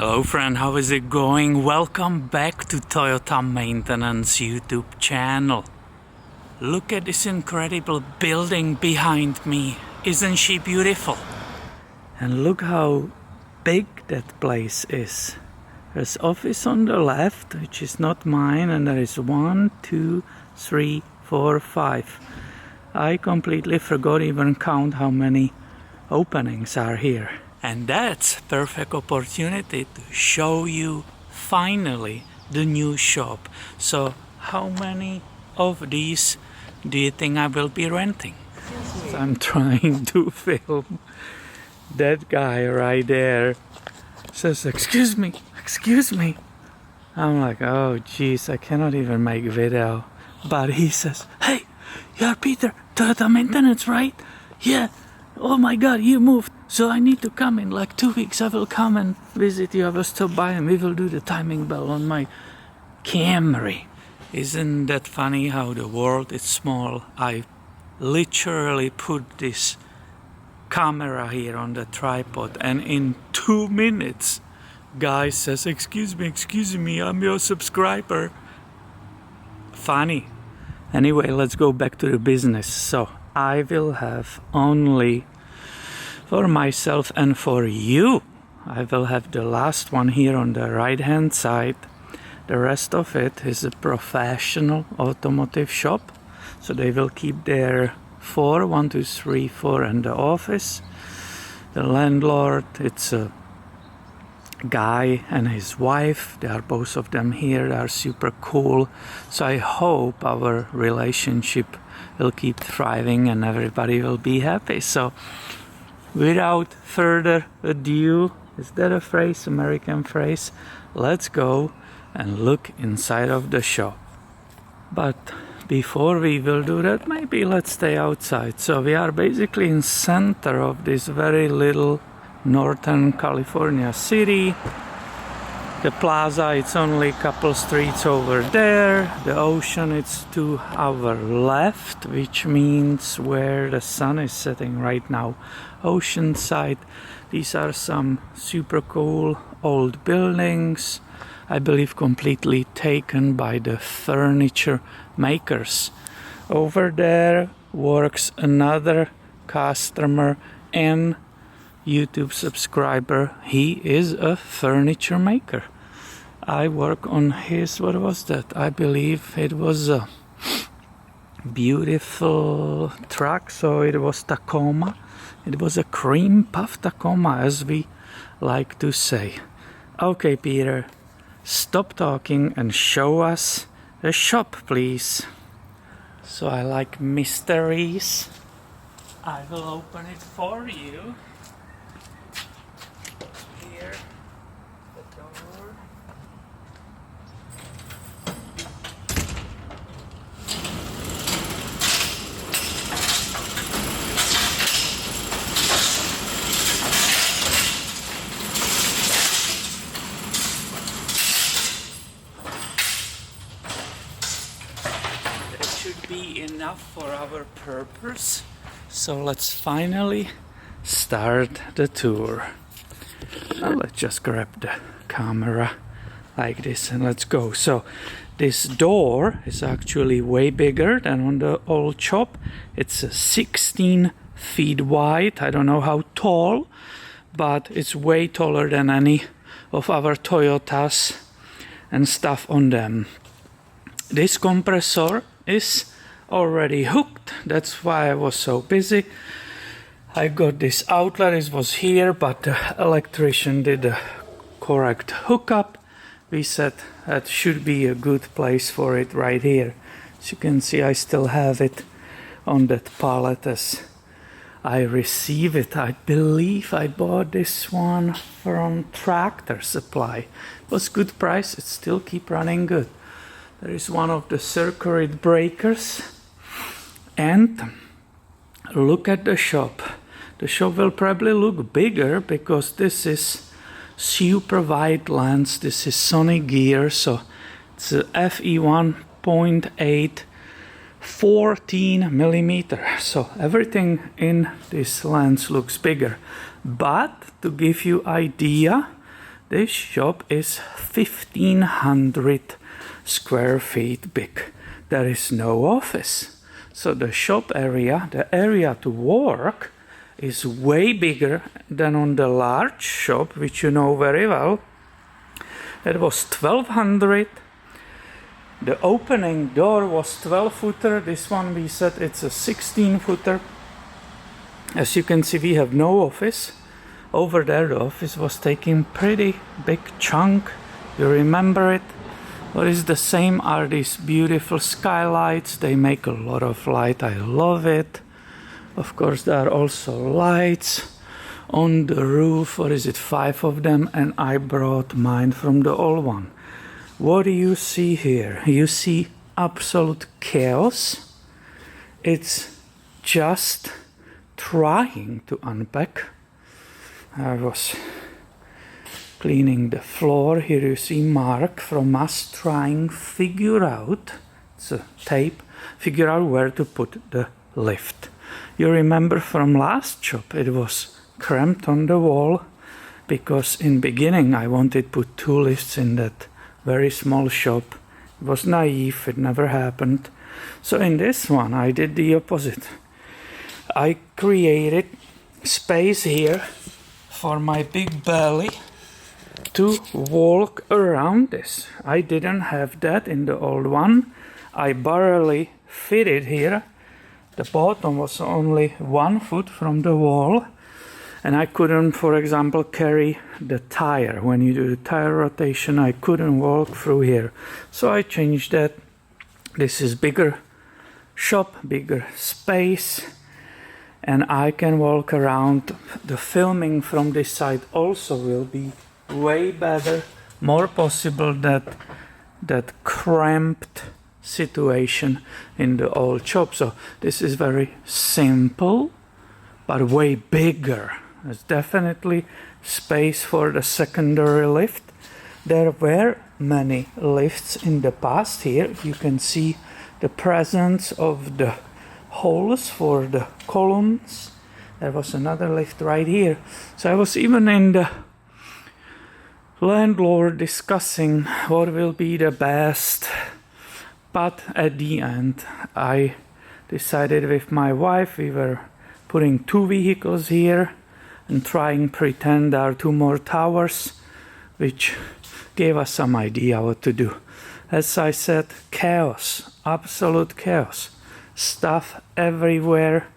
Hello friend, how is it going? Welcome back to Toyota Maintenance YouTube channel. Look at this incredible building behind me. Isn't she beautiful? And look how big that place is. There's office on the left, which is not mine, and there is 1, 2, 3, 4, 5. I completely forgot even count how many openings are here. And that's perfect opportunity to show you finally the new shop. So how many of these do you think I will be renting? So I'm trying to film. That guy right there says, excuse me. I'm like, oh geez, I cannot even make video. But he says, hey, you're Peter, Toyota Maintenance, right? Yeah. Oh my god, you moved. So I need to come in like 2 weeks. I will come and visit you. I will stop by and we will do the timing bell on my Camry. Isn't that funny how the world is small? I literally put this camera here on the tripod and in 2 minutes guy says, excuse me, I'm your subscriber. Funny. Anyway, let's go back to the business. So I will have only for myself and for you. I will have the last one here on the right hand side. The rest of it is a professional automotive shop. So they will keep their 4, 1, 2, 3, 4 in the office. The landlord, it's a guy and his wife. They are both of them here. They are super cool. So I hope our relationship will keep thriving and everybody will be happy. So without further ado, is that a phrase, American phrase? Let's go and look inside of the shop. But before we will do that, maybe let's stay outside. So we are basically in center of this very little Northern California city. The plaza, it's only a couple streets over there. The ocean, it's to our left, which means where the sun is setting right now. Oceanside. These are some super cool old buildings. I believe completely taken by the furniture makers. Over there works another customer and YouTube subscriber. He is a furniture maker. I work on his, what was that? I believe it was a beautiful truck. So it was Tacoma. It was a cream puff Tacoma, as we like to say. Okay, Peter, stop talking and show us the shop, please. So I like mysteries. I will open it for you. Here, the door. That should be enough for our purpose. So let's finally start the tour. Now let's just grab the camera like this and let's go. So this door is actually way bigger than on the old shop. It's 16 feet wide. I don't know how tall, but it's way taller than any of our Toyotas and stuff on them. This compressor is already hooked. That's why I was so busy. I got this outlet, it was here, but the electrician did the correct hookup. We said that should be a good place for it right here. As you can see, I still have it on that pallet as I receive it. I believe I bought this one from Tractor Supply. It was good price, it still keep running good. There is one of the circuit breakers. And look at the shop. The shop will probably look bigger because this is super wide lens. This is Sony gear, so it's a FE 1.8 14 millimeter. So everything in this lens looks bigger. But to give you idea, This shop is 1500 square feet big. There is no office. So the shop area, the area to work, is way bigger than on the large shop, which you know very well. It was 1200. The opening door was 12-footer. This one we said it's a 16-footer. As you can see, we have no office. Over there the office was taking pretty big chunk. You remember it? What is the same are these beautiful skylights. They make a lot of light. I love it. Of course there are also lights on the roof. What is it? 5 of them, and I brought mine from the old one. What do you see here? You see absolute chaos. It's just trying to unpack. I was cleaning the floor. Here you see mark from us trying figure out, it's a tape, figure out where to put the lift. You remember from last shop it was cramped on the wall because in beginning I wanted to put 2 lifts in that very small shop. It was naive, it never happened. So in this one I did the opposite. I created space here for my big belly to walk around this. I didn't have that in the old one. I barely fit it here. The bottom was only 1 foot from the wall, and I couldn't, for example, carry the tire. When you do the tire rotation, I couldn't walk through here. So I changed that. This is bigger shop, bigger space, and I can walk around. The filming from this side also will be way better, more possible that cramped situation in the old shop. So this is very simple but way bigger. There's definitely space for the secondary lift. There were many lifts in the past. Here you can see the presence of the holes for the columns. There was another lift right here. So I was even in the landlord discussing what will be the best, but at the end I decided with my wife we were putting 2 vehicles here and trying pretend there are 2 more towers, which gave us some idea what to do. As I said, chaos, absolute chaos, stuff everywhere.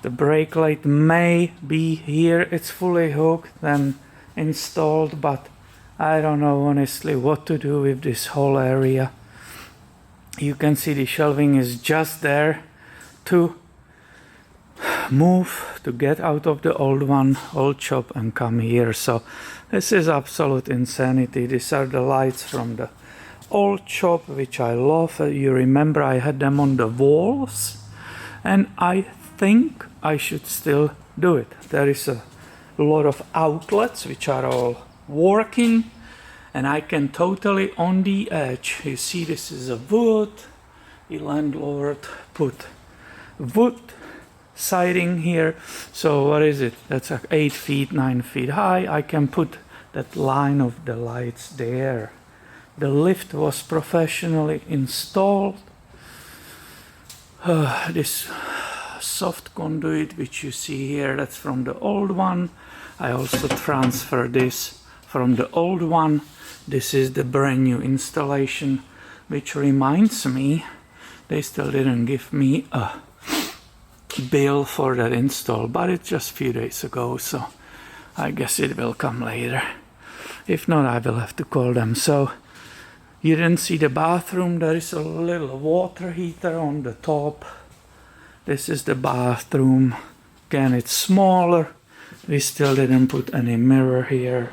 The brake light may be here, it's fully hooked and installed, but I don't know honestly what to do with this whole area. You can see the shelving is just there to move, to get out of the old one, old shop, and come here. So this is absolute insanity. These are the lights from the old shop, which I love. You remember I had them on the walls, and I think I should still do it. There is a lot of outlets which are all working, and I can totally on the edge. You see this is a wood. The landlord put wood siding here. So what is it? That's like 8 feet, 9 feet high. I can put that line of the lights there. The lift was professionally installed. This soft conduit which you see here, that's from the old one. I also transferred this from the old one. This is the brand new installation, which reminds me they still didn't give me a bill for that install, but it's just a few days ago, so I guess it will come later. If not, I will have to call them. So you didn't see the bathroom. There is a little water heater on the top. This is the bathroom. Again, it's smaller. We still didn't put any mirror here,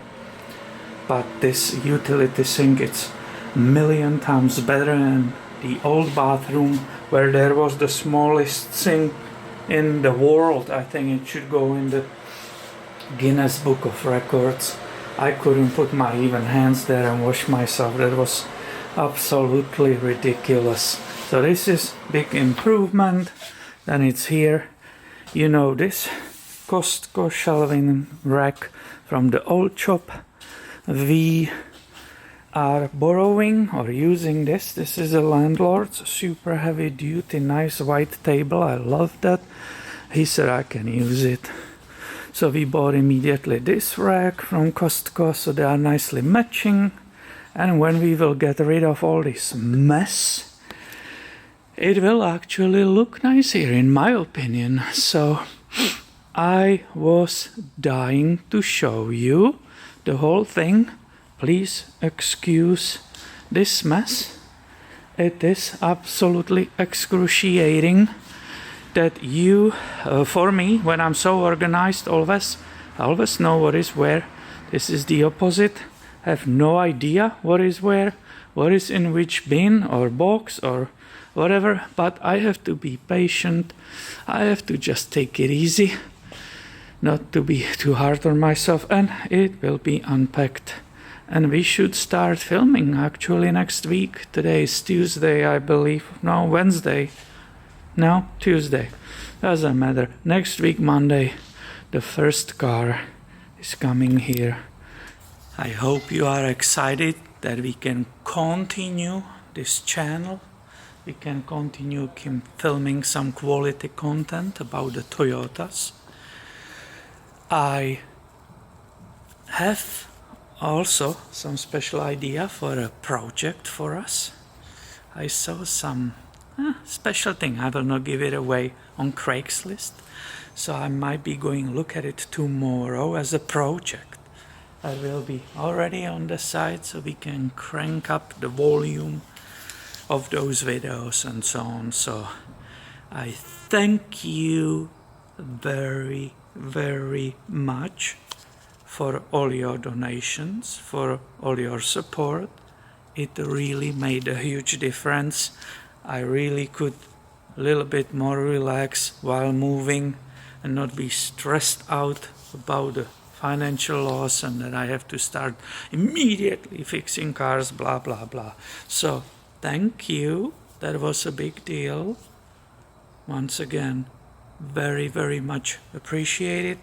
but this utility sink, it's a million times better than the old bathroom where there was the smallest sink in the world. I think it should go in the Guinness Book of Records. I couldn't put my even hands there and wash myself. That was absolutely ridiculous. So this is big improvement. Then it's here. You know this Costco shelving rack from the old shop. we are borrowing or using this. This is a landlord's super heavy duty, nice white table. I love that. He said I can use it. So we bought immediately this rack from Costco, so they are nicely matching. And when we will get rid of all this mess, it will actually look nice here, in my opinion. So I was dying to show you the whole thing. Please excuse this mess. It is absolutely excruciating that you, for me, when I'm so organized, always know what is where. This is the opposite. I have no idea what is where, what is in which bin or box or whatever, but I have to be patient. I have to just take it easy, not to be too hard on myself, and it will be unpacked. And we should start filming actually next week. Today is Tuesday, I believe. No, Wednesday. No, Tuesday. Doesn't matter. Next week, Monday, the first car is coming here. I hope you are excited that we can continue this channel. We can continue filming some quality content about the Toyotas. I have also some special idea for a project for us. I saw some special thing. I will not give it away on Craigslist, so I might be going look at it tomorrow as a project. I will be already on the site, so we can crank up the volume of those videos and so on. So I thank you very, very much for all your donations, for all your support. It really made a huge difference. I really could a little bit more relax while moving and not be stressed out about the financial loss and that I have to start immediately fixing cars, blah, blah, blah. So thank you. That was a big deal. Once again, very, very much appreciated.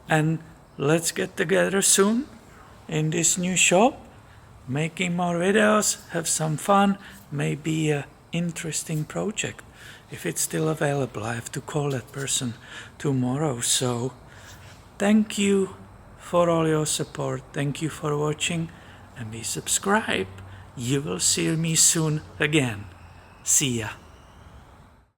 And let's get together soon in this new shop, making more videos, have some fun, maybe a interesting project. If it's still available, I have to call that person tomorrow. So thank you for all your support. Thank you for watching, and please subscribe. You will see me soon again. See ya.